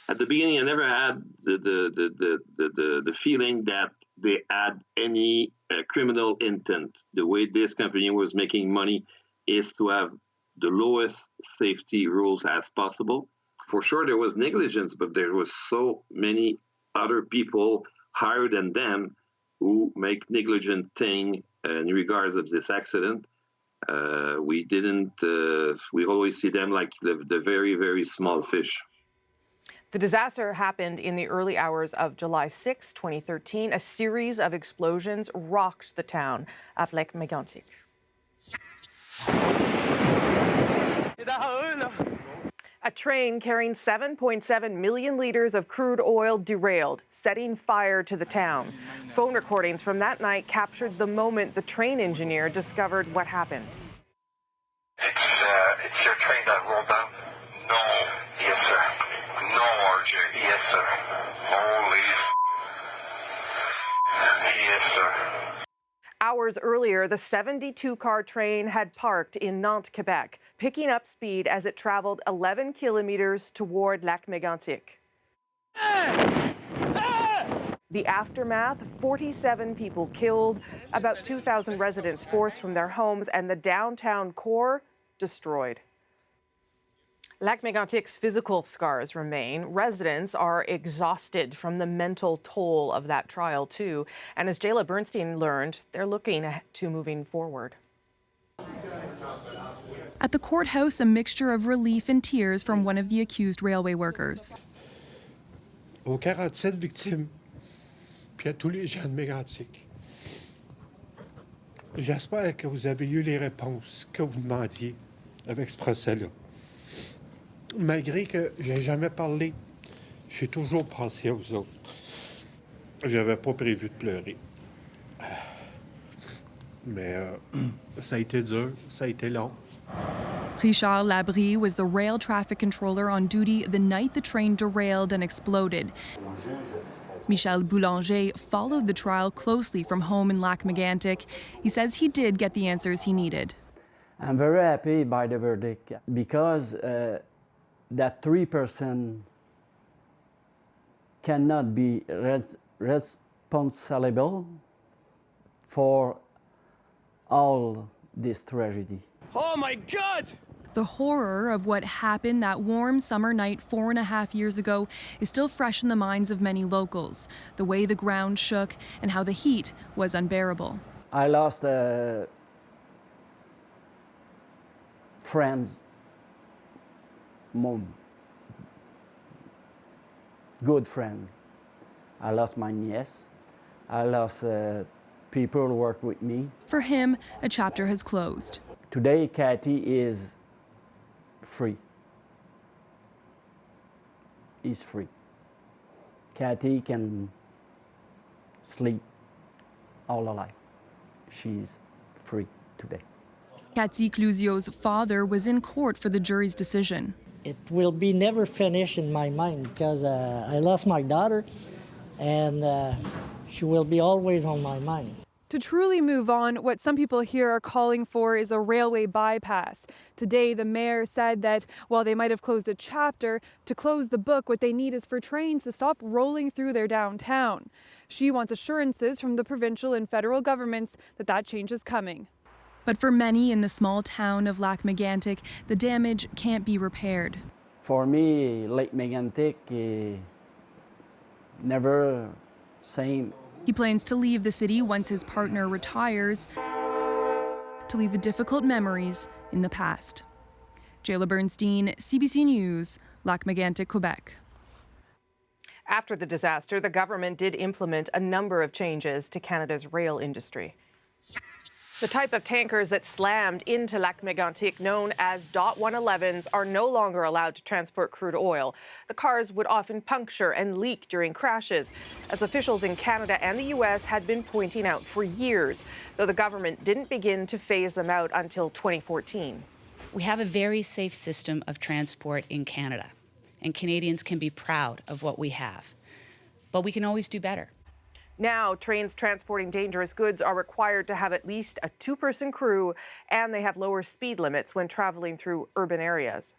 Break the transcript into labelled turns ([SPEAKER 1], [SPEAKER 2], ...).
[SPEAKER 1] At the beginning, I never had the feeling that they had any criminal intent. The way this company was making money is to have the lowest safety rules as possible. For sure, there was negligence, but there was so many other people higher than them who make negligent thing in regards of this accident. We didn't. We always see them like the very, very small fish.
[SPEAKER 2] The disaster happened in the early hours of July 6, 2013. A series of explosions rocked the town of Lac-Mégantic. A train carrying 7.7 million liters of crude oil derailed, setting fire to the town. Phone recordings from that night captured the moment the train engineer discovered what happened.
[SPEAKER 3] It's your train that rolled down? No. Yes, sir. No, RJ. Yes, sir. Holy yes, sir.
[SPEAKER 2] Hours earlier, the 72-car train had parked in Nantes, Quebec, picking up speed as it traveled 11 kilometers toward Lac-Mégantic. The aftermath, 47 people killed, about 2,000 residents forced from their homes, and the downtown core destroyed. Lac-Mégantic's physical scars remain. Residents are exhausted from the mental toll of that trial, too. And as Jayla Bernstein learned, they're looking to moving forward.
[SPEAKER 4] At the courthouse, a mixture of relief and tears from one of the accused railway workers.
[SPEAKER 5] Aux 47 victimes, puis à tous les gens de Mégantic. J'espère que vous avez eu les réponses que vous demandiez avec ce procès-là. Malgré que j'ai jamais parlé, j'ai toujours pensé aux autres. J'avais pas prévu de pleurer. Mais ça a été dur, ça a été long.
[SPEAKER 4] Richard Labrie was the rail traffic controller on duty the night the train derailed and exploded. Michel Boulanger followed the trial closely from home in Lac-Mégantic. He says he did get the answers he needed.
[SPEAKER 6] I'm very happy by the verdict because that 3% cannot be responsible for all this tragedy.
[SPEAKER 7] Oh my God!
[SPEAKER 4] The horror of what happened that warm summer night 4.5 years ago is still fresh in the minds of many locals. The way the ground shook and how the heat was unbearable.
[SPEAKER 6] I lost friends, good friend. I lost my niece. I lost people who work with me.
[SPEAKER 4] For him, a chapter has closed.
[SPEAKER 6] Today, Cathy is free. Is free. Cathy can sleep all her life. She's free today.
[SPEAKER 4] Cathy Clusio's father was in court for the jury's decision.
[SPEAKER 8] It will be never finished in my mind because I lost my daughter and she will be always on my mind.
[SPEAKER 9] To truly move on, what some people here are calling for is a railway bypass. Today, the mayor said that while they might have closed a chapter, to close the book, what they need is for trains to stop rolling through their downtown. She wants assurances from the provincial and federal governments that that change is coming.
[SPEAKER 4] But for many in the small town of Lac-Mégantic, the damage can't be repaired.
[SPEAKER 6] For me, Lac-Mégantic never same.
[SPEAKER 4] He plans to leave the city once his partner retires, to leave the difficult memories in the past. Jayla Bernstein, CBC News, Lac-Mégantic, Quebec.
[SPEAKER 2] After the disaster, the government did implement a number of changes to Canada's rail industry. The type of tankers that slammed into Lac-Mégantic, known as .111s, are no longer allowed to transport crude oil. The cars would often puncture and leak during crashes, as officials in Canada and the U.S. had been pointing out for years, though the government didn't begin to phase them out until 2014.
[SPEAKER 10] We have a very safe system of transport in Canada, and Canadians can be proud of what we have. But we can always do better.
[SPEAKER 2] Now, trains transporting dangerous goods are required to have at least a 2-person crew, and they have lower speed limits when traveling through urban areas.